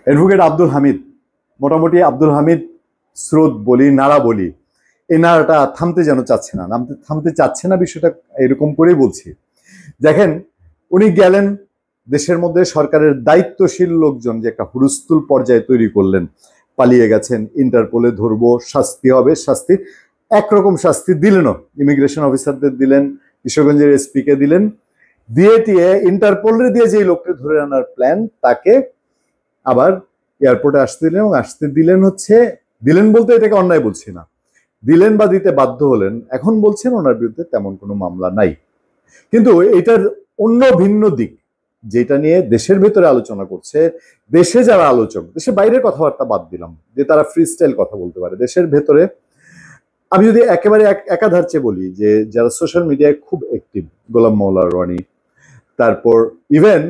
Advocate Abdul Hamid, মোটামুটি আব্দুল হামিদ স্রোত বলি, নাড়া বলি, এই নাড়াটা থামতে যেন চাচ্ছে না, থামতে চাচ্ছে না, বিষয়টা এরকম করেই বলছি। দেখেন, উনি গেলেন, দেশের মধ্যে সরকারের দায়িত্বশীল লোকজন যে একটা হুলস্থুল পর্যায়ে তৈরি করলেন, পালিয়ে গেছেন, ইন্টারপোলে ধরবো, শাস্তি হবে, শাস্তি একরকম শাস্তি দিলেনও, ইমিগ্রেশন অফিসারদের দিলেন, কিশোরগঞ্জের এসপি কে দিলেন, দিয়ে টিয়ে ইন্টারপোলের দিয়ে যে লোককে ধরে আনার প্ল্যান, তাকে আবার এয়ারপোর্টে আসতে দিলেন, এবং আসতে দিলেন হচ্ছে, দিলেন বলতে এটাকে অন্যায় বলছি না, দিলেন বা দিতে বাধ্য হলেন, এখন বলছেন ওনার বিরুদ্ধে তেমন কোনো মামলা নাই। কিন্তু এটার অন্য ভিন্ন দিক, যেটা নিয়ে দেশের ভেতরে আলোচনা করছে, দেশে যারা আলোচক, দেশের বাইরের কথাবার্তা বাদ দিলাম, যে তারা ফ্রি স্টাইল কথা বলতে পারে, দেশের ভেতরে আমি যদি একেবারে একাধারচে বলি, যে যারা সোশ্যাল মিডিয়ায় খুব অ্যাক্টিভ, গোলাম মাওলা রনি, তারপর ইভেন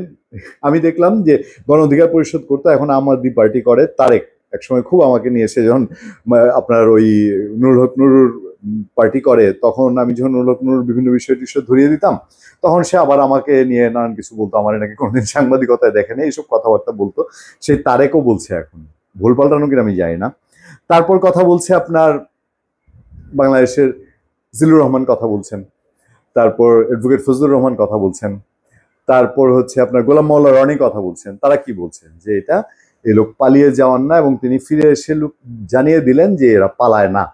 আমি দেখলাম যে গণ অধিকার পরিষদ করতো, এখন আম আদমি পার্টি করে তারেক, একসময় খুব আমাকে নিয়ে এসে যখন আপনার ওই নুরুল হক নুরুর পার্টি করে, তখন আমি যখন নুরুল হক নুরুর বিভিন্ন বিষয় টিষয় ধরিয়ে দিতাম, তখন সে আবার আমাকে নিয়ে নানান কিছু বলতো, আমার নাকি কোনোদিন সাংবাদিকতায় দেখেনি, এইসব কথাবার্তা বলতো। সেই তারেকও বলছে, এখন ভুল পাল্টানো কিনা আমি জানি না। তারপর কথা বলছে আপনার বাংলাদেশের জিলুর রহমান কথা বলছেন, তারপর অ্যাডভোকেট ফজলুর রহমান কথা বলছেন, তারপর হচ্ছে আপনার গোলাম মাওলা রনি কথা বলছেন। তারা কি বলছেন, যে এটা এই লোক পালিয়ে যাওয়ার না, এবং তিনি ফিরে এসে লোক জানিয়ে দিলেন যে এরা পালায় না,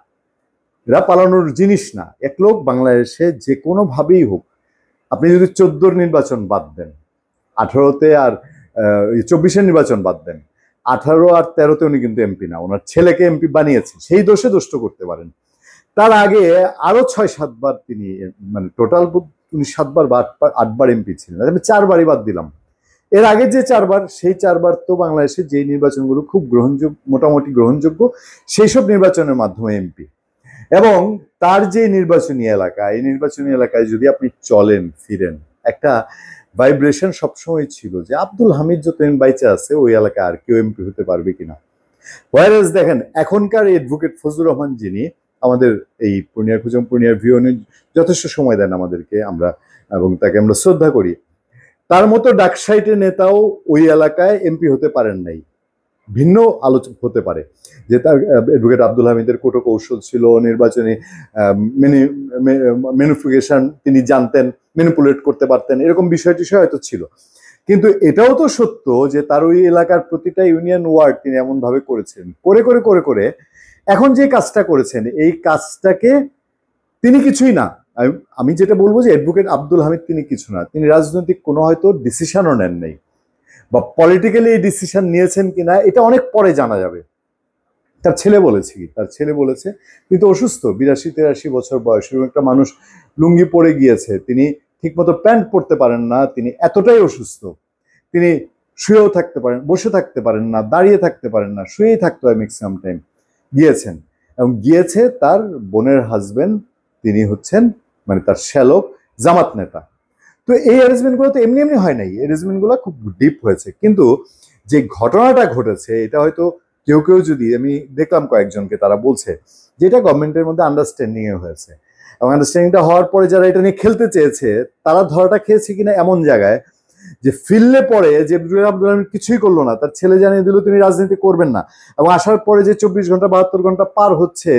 এরা পালানোর জিনিস না। এক লোক বাংলাদেশে যে কোনো ভাবেই হোক, আপনি যদি 14 নির্বাচন বাদ দেন, 18-তে আর 24-এর নির্বাচন বাদ দেন, 18 আর 13-তে উনি কিন্তু এমপি না, ওনার ছেলেকে এমপি বানিয়েছে, সেই দোষে দুষ্ট করতে পারেন। তার আগে আরো 6-7 বার তিনি, মানে টোটাল উনি 7 বার বা 8 বার এমপি ছিলেন, আমি 4 বারই বাদ দিলাম। এর আগে যে 4 বার, সেই 4 বার তো বাংলাদেশে যে নির্বাচনগুলো খুব গ্রহণযোগ্য, মোটামুটি গ্রহণযোগ্য, সেই সব নির্বাচনের মাধ্যমে এমপি। এবং তার যে নির্বাচনী এলাকা, এই নির্বাচনী এলাকায় যদি আপনি চলেন ফিরেন, একটা ভাইব্রেশন সবসময় ছিল যে আব্দুল হামিদ যতদিন বাইচে আছে ওই এলাকায় আর কেউ এমপি হতে পারবে কিনা। ওয়ারেস দেখেন, এখনকার অ্যাডভোকেট ফজলুর রহমান, যিনি আমাদের এই পূর্ণিয়া খুঁজম পূর্ণিয়ার ভিউনে যথেষ্ট সময় দেন আমাদেরকে, আমরা এবং তাকে আমরা শ্রদ্ধা করি, তার মতো ডাকসাইটের নেতাও ওই এলাকায় এমপি হতে পারেন নাই। ভিন্ন আলোচক হতে পারে, যে তার অ্যাডভোকেট আব্দুল হামিদের কোটো কৌশল ছিল, নির্বাচনী ম্যানিফিকেশন তিনি জানতেন, ম্যানিপুলেট করতে পারতেন, এরকম বিষয় টিষয় হয়তো ছিল। কিন্তু এটাও তো সত্য যে তার ওই এলাকার প্রতিটা ইউনিয়ন ওয়ার্ড তিনি এমন ভাবে করেছেন, করে করে করে করে এখন যে কাজটা করেছেন, এই কাজটাকে তিনি কিছুই না। আমি যেটা বলবো যে অ্যাডভোকেট আব্দুল হামিদ তিনি কিছু না, তিনি রাজনৈতিক কোনো হয়তো ডিসিশনও নেন নাই, বা পলিটিক্যালি এই ডিসিশন নিয়েছেন কিনা এটা অনেক পরে জানা যাবে। তার ছেলে বলেছে কি, তার ছেলে বলেছে কিন্তু অসুস্থ, 82-83 বছর বয়স, এবং একটা মানুষ লুঙ্গি পরে গিয়েছে, তিনি ঠিকমতো প্যান্ট পরতে পারেন না, তিনি এতটাই অসুস্থ, তিনি শুয়েও থাকতে পারেন, বসে থাকতে পারেন না, দাঁড়িয়ে থাকতে পারেন না, শুয়েই থাকতে হয় ম্যাক্সিমাম টাইম। গিয়েছেন, এবং গিয়েছে তার বোনের হাজবেন্ড, তিনি হচ্ছেন মানে তার শ্যালক, জামাত নেতা। তো এই অ্যারেঞ্জমেন্ট গুলো তো এমনি এমনি হয় নাই, অ্যারেঞ্জমেন্ট গুলো খুব ডিপ হয়েছে। কিন্তু যে ঘটনাটা ঘটেছে, এটা হয়তো কেউ কেউ যদি, আমি দেখলাম কয়েকজনকে, তারা বলছে যে এটা গভর্নমেন্টের মধ্যে আন্ডারস্ট্যান্ডিং এ হয়েছে, এবং আন্ডারস্ট্যান্ডিংটা হওয়ার পরে যারা এটা নিয়ে খেলতে চেয়েছে, তারা ধরাটা খেয়েছে কিনা এমন জায়গায় যে ফিরলে পরে যে আব্দুল হামিদ কিছুই করলো না, তার ছেলে জানিয়ে দিল তিনি রাজনীতি করবেন না, এবং আসার পরে যে 24 ঘন্টা 72 ঘন্টা পার হচ্ছে,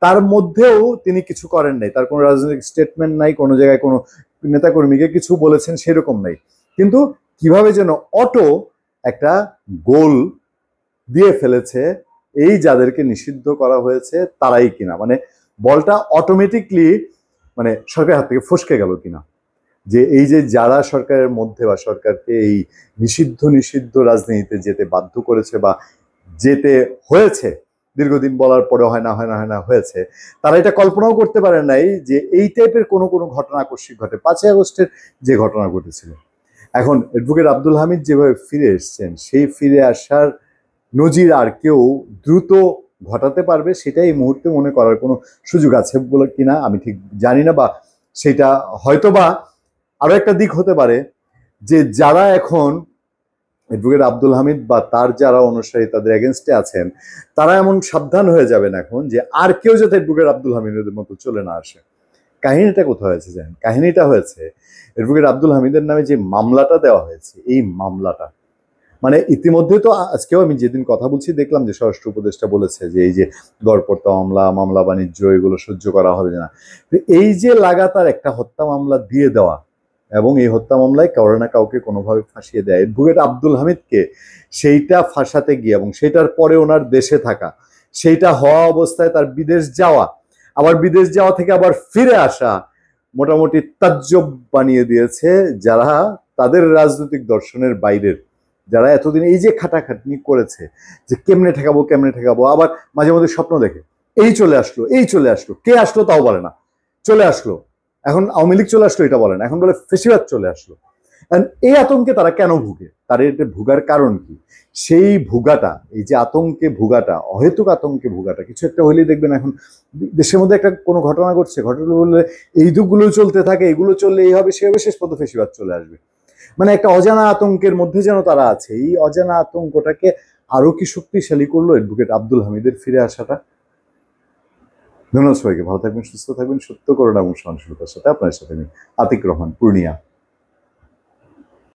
তার মধ্যেও তিনি কিছু করেন নাই, তার কোনো রাজনৈতিক স্টেটমেন্ট নাই, কোনো জায়গায় কোনো নেতাকর্মীকে কিছু বলেছেন সেরকম নাই। কিন্তু কিভাবে যেন অটো একটা গোল দিয়ে ফেলেছে, এই যাদেরকে নিষিদ্ধ করা হয়েছে তারাই কিনা, মানে বলটা অটোমেটিকলি মানে সরকারের হাত থেকে ফসকে গেল কিনা, যে এই যে যারা সরকারের মধ্যে বা সরকারকে এই নিষিদ্ধ রাজনীতিতে যেতে বাধ্য করেছে বা যেতে হয়েছে, দীর্ঘদিন বলার পরে হয় না হয়েছে, তারা এটা কল্পনাও করতে পারে নাই যে এই টাইপের কোনো ঘটনা আকস্মিক ঘটে। 5ই আগস্টের যে ঘটনা ঘটেছিল, এখন অ্যাডভোকেট আব্দুল হামিদ যেভাবে ফিরে এসছেন, সেই ফিরে আসার নজির আর কেউ দ্রুত ঘটাতে পারবে সেটাই এই মুহূর্তে মনে করার কোনো সুযোগ আছে বলে কিনা আমি ঠিক জানি না, বা সেটা হয়তো বা আরো একটা দিক হতে পারে, যে যারা এখন অ্যাডভোকেট আব্দুল হামিদ বা তার যারা অনুসারী তাদের এগেনস্টে আছেন, তারা এমন সাবধান হয়ে যাবেন এখন যে আর কেউ যাতে অ্যাডভোকেট আব্দুল হামিদের মতো চলে না আসে। কাহিনীটা কোথায় হয়েছে জানেন? কাহিনীটা হয়েছে অ্যাডভোকেট আব্দুল হামিদের নামে যে মামলাটা দেওয়া হয়েছে, এই মামলাটা মানে ইতিমধ্যে তো আজকেও আমি যেদিন কথা বলছি দেখলাম যে স্বরাষ্ট্র উপদেষ্টা বলেছে যে এই যে গড়পড়তা মামলা, মামলা বাণিজ্য এগুলো সহ্য করা হবে না। এই যে লাগাতার একটা হত্যা মামলা দিয়ে দেওয়া এবং এই হত্যা মামলায় কারো না কাউকে কোনোভাবে ফাঁসিয়ে দেয়, অ্যাডভোকেট আব্দুল হামিদকে সেইটা ফাঁসাতে গিয়ে এবং সেটার পরে ওনার দেশে থাকা, সেইটা হওয়া অবস্থায় তার বিদেশ যাওয়া, আবার বিদেশ যাওয়া থেকে আবার ফিরে আসা মোটামুটি তাজ্জব বানিয়ে দিয়েছে যারা তাদের রাজনৈতিক দর্শনের বাইরের, যারা এতদিন এই যে খাটাখাটনি করেছে যে কেমনে ঠেকাবো কেমনে ঠেকাবো, আবার মাঝে মধ্যে স্বপ্ন দেখে এই চলে আসলো এই চলে আসলো, কে আসলো তাও বলে না, চলে আসলো, এখন আওয়ামী লীগ চলে আসলো এটা বলে না, এখন বলে ফেসিবাদ চলে আসলো। এই আতঙ্কে তারা কেন ভুগে, তার এটা ভুগার কারণ কি? সেই ভুগাটা, এই যে আতঙ্কে ভুগাটা, অহেতুক আতঙ্কে ভুগাটা, কিছু একটা হইলেই দেখবেন এখন দেশের মধ্যে একটা কোনো ঘটনা ঘটছে, ঘটনা বললে এই দুগুলো চলতে থাকে, এগুলো চললে এই হবে সে হবে, শেষ পর্যন্ত ফেসিবাদ চলে আসবে। মানে একটা অজানা আতঙ্কের মধ্যে যেন তারা আছে। এই অজানা আতঙ্কটাকে আরো কি শক্তিশালী করলো অ্যাডভোকেট আব্দুল হামিদের ফিরে আসাটা? ধন্যবাদ সবাইকে, ভালো থাকবেন, সুস্থ থাকবেন, সত্য করুণা এবং সহনশীলতার সাথে আপনার সাথে আমি আতিক রহমান, পূর্ণিয়া।